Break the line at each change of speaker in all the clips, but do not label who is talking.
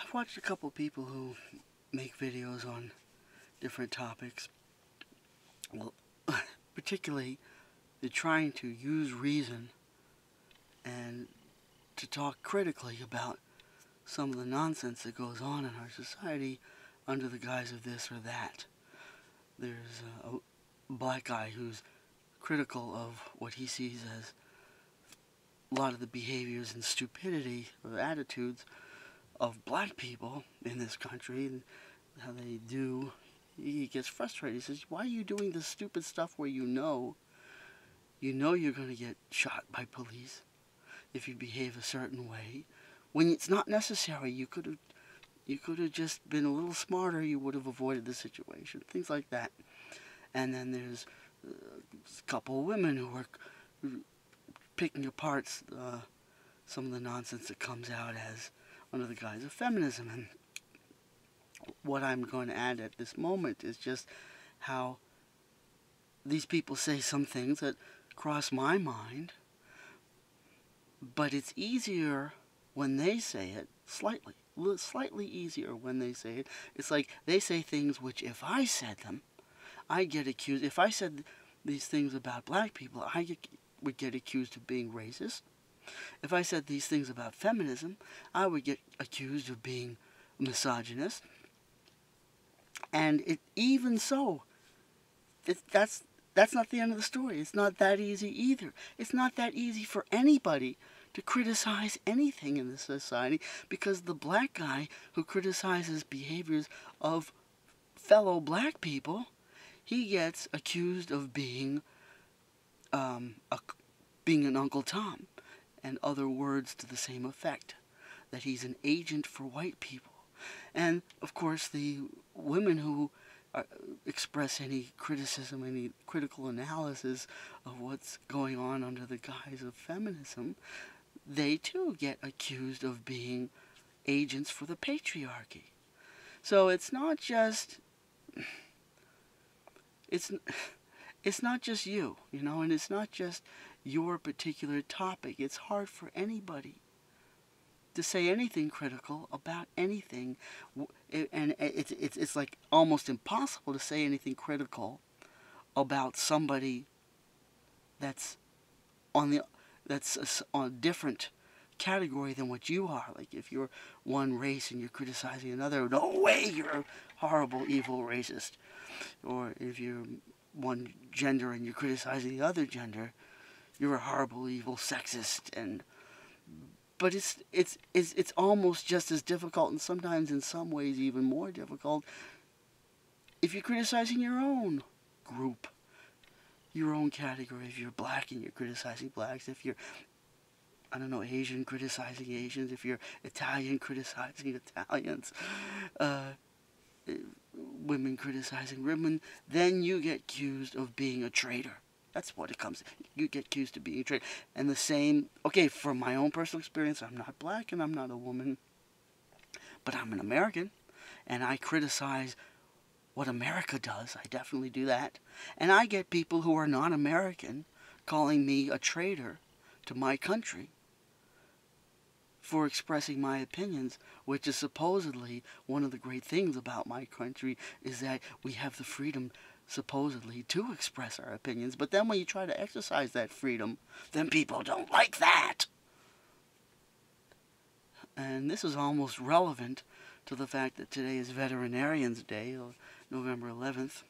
I've watched a couple people who make videos on different topics. Well, particularly, they're trying to use reason and to talk critically about some of the nonsense that goes on in our society under the guise of this or that. There's a black guy who's critical of what he sees as a lot of the behaviors and stupidity or attitudes of black people in this country and how they do. He gets frustrated. He says, why are you doing this stupid stuff where you know you're going to get shot by police if you behave a certain way, when it's not necessary? You could have just been a little smarter. You would have avoided the situation. Things like that. And then there's a couple of women who are picking apart some of the nonsense that comes out as under the guise of feminism. And what I'm going to add at this moment is just how these people say some things that cross my mind, but it's easier when they say it, slightly easier when they say it. It's like they say things which if I said them, I get accused. If I said these things about black people, would get accused of being racist. If I said these things about feminism, I would get accused of being misogynist. And even so, that's not the end of the story. It's not that easy either. It's not that easy for anybody to criticize anything in this society, because the black guy who criticizes behaviors of fellow black people, he gets accused of being an Uncle Tom, and other words to the same effect, that he's an agent for white people. And of course, the women who express any criticism, any critical analysis of what's going on under the guise of feminism, they too get accused of being agents for the patriarchy. So it's not just it's not just you, and it's not just your particular topic. It's hard for anybody to say anything critical about anything, and it's like almost impossible to say anything critical about somebody that's on a different category than what you are. Like if you're one race and you're criticizing another, no way, you're a horrible, evil racist. Or if you're one gender and you're criticizing the other gender, you're a horrible, evil sexist. But it's almost just as difficult, and sometimes in some ways even more difficult, if you're criticizing your own group, your own category. If you're black and you're criticizing blacks, if you're, Asian criticizing Asians, if you're Italian criticizing Italians, women criticizing women, then you get accused of being a traitor. That's what it comes to. You get accused of being a traitor. And the same, from my own personal experience, I'm not black and I'm not a woman, but I'm an American, and I criticize what America does. I definitely do that. And I get people who are non-American calling me a traitor to my country for expressing my opinions, which is supposedly one of the great things about my country, is that we have the freedom, supposedly, to express our opinions. But then when you try to exercise that freedom, then people don't like that. And this is almost relevant to the fact that today is Veterinarian's Day, November 11th.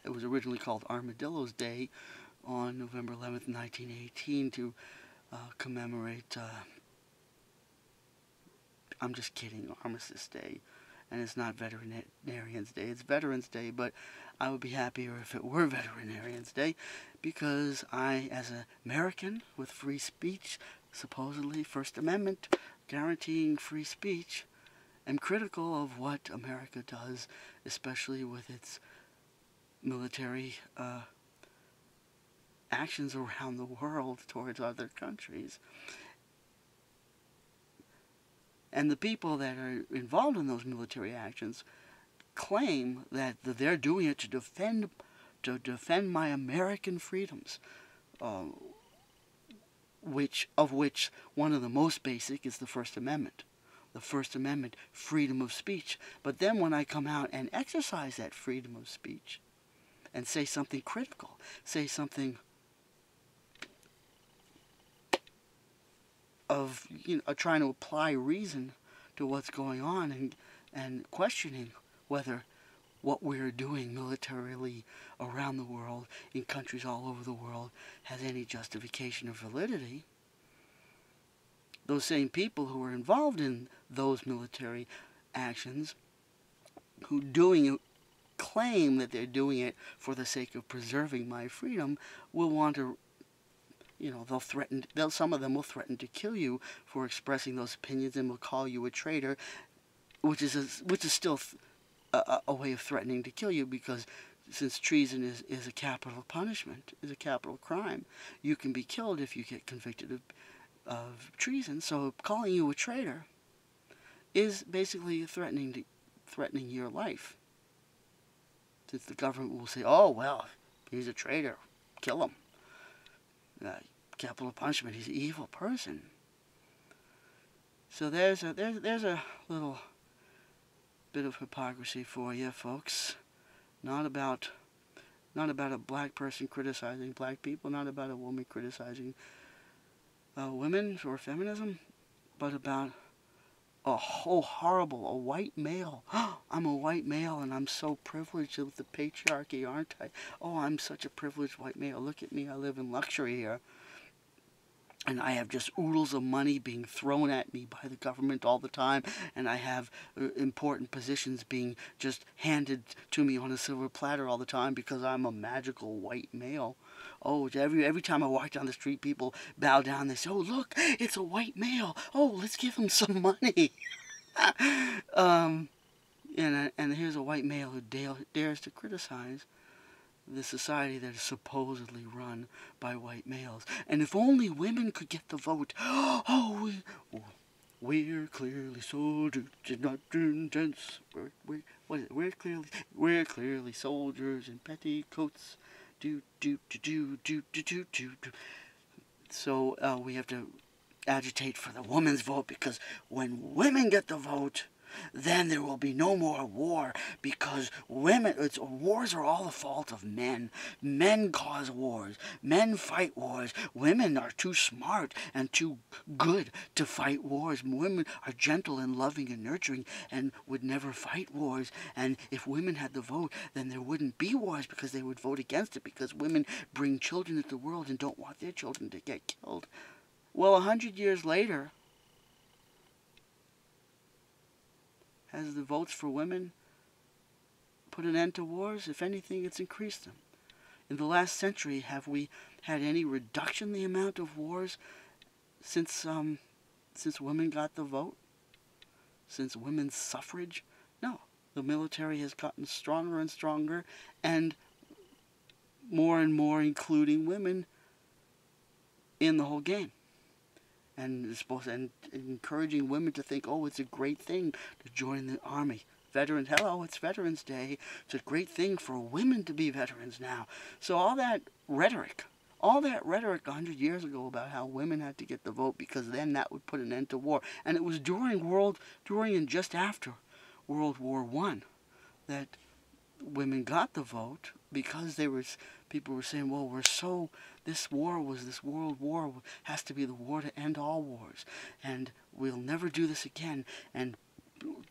It was originally called Armadillo's Day on November 11th, 1918, to commemorate, I'm just kidding, Armistice Day. And it's not Veterinarian's Day, it's Veterans Day, but I would be happier if it were Veterinarian's Day, because I, as an American with free speech, supposedly First Amendment guaranteeing free speech, am critical of what America does, especially with its military actions around the world towards other countries. And the people that are involved in those military actions claim that they're doing it to defend my American freedoms. which one of the most basic is the First Amendment. The First Amendment, freedom of speech. But then when I come out and exercise that freedom of speech and say something critical, say something of, trying to apply reason to what's going on, and questioning whether what we're doing militarily around the world, in countries all over the world, has any justification or validity, those same people who are involved in those military actions, who claim that they're doing it for the sake of preserving my freedom, will want to, some of them will threaten to kill you for expressing those opinions, and will call you a traitor, which is still a way of threatening to kill you, because since treason is a capital punishment, is a capital crime, you can be killed if you get convicted of treason. So calling you a traitor is basically threatening your life. Since the government will say, "Oh well, he's a traitor, kill him." Capital punishment. He's an evil person. So there's a little bit of hypocrisy for you, folks. Not about a black person criticizing black people, not about a woman criticizing women or feminism, but about a white male. I'm a white male and I'm so privileged with the patriarchy, aren't I? Oh, I'm such a privileged white male. Look at me, I live in luxury here. And I have just oodles of money being thrown at me by the government all the time. And I have important positions being just handed to me on a silver platter all the time because I'm a magical white male. Oh, every time I walk down the street, people bow down. They say, "Oh, look, it's a white male. Oh, let's give him some money." And here's a white male who dares to criticize the society that is supposedly run by white males. And if only women could get the vote. Oh, we're clearly soldiers, not intense. We're clearly soldiers in petticoats. So we have to agitate for the women's vote, because when women get the vote, then there will be no more war, because wars are all the fault of men. Men cause wars. Men fight wars. Women are too smart and too good to fight wars. Women are gentle and loving and nurturing and would never fight wars. And if women had the vote, then there wouldn't be wars, because they would vote against it, because women bring children into the world and don't want their children to get killed. Well, 100 years later, has the votes for women put an end to wars? If anything, it's increased them. In the last century, have we had any reduction in the amount of wars since women got the vote? Since women's suffrage? No. The military has gotten stronger and stronger, and more including women in the whole game. And encouraging women to think, oh, it's a great thing to join the army. Veterans, hello, it's Veterans Day. It's a great thing for women to be veterans now. So all that rhetoric 100 years ago about how women had to get the vote, because then that would put an end to war. And it was during and just after World War I that women got the vote, because people were saying, well, this world war has to be the war to end all wars, and we'll never do this again, and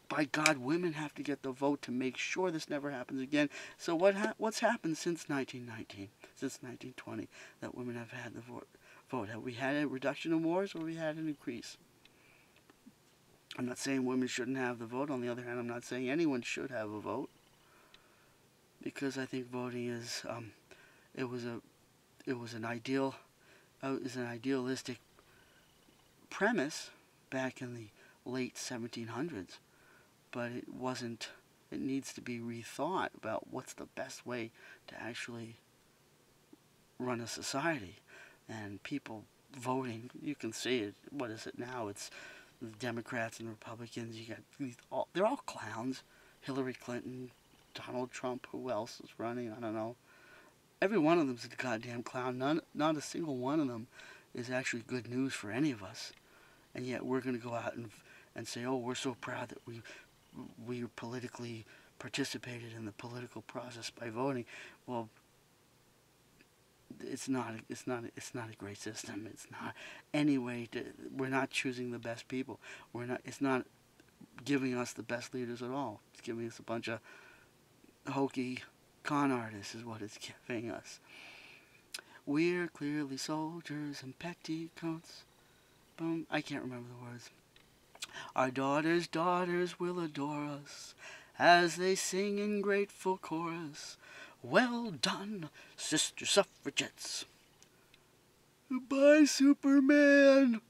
by God, women have to get the vote to make sure this never happens again. So what's happened since 1919, since 1920, that women have had the vote? Have we had a reduction in wars, or have we had an increase? I'm not saying women shouldn't have the vote. On the other hand, I'm not saying anyone should have a vote, because I think voting is it was an idealistic premise back in the late 1700s, but it needs to be rethought about what's the best way to actually run a society. And people voting, you can see it. What is it now? It's the Democrats and Republicans. They're all clowns. Hillary Clinton, Donald Trump, who else is running? I don't know. Every one of them's a goddamn clown. Not a single one of them is actually good news for any of us. And yet we're going to go out and say, oh, we're so proud that we politically participated in the political process by voting. Well, it's not a great system. It's not any way to. We're not choosing the best people. It's not giving us the best leaders at all. It's giving us a bunch of hokey con artists is what it's giving us. We're clearly soldiers in petticoats. Boom. I can't remember the words. Our daughters will adore us as they sing in grateful chorus. Well done, sister suffragettes. Goodbye, Superman.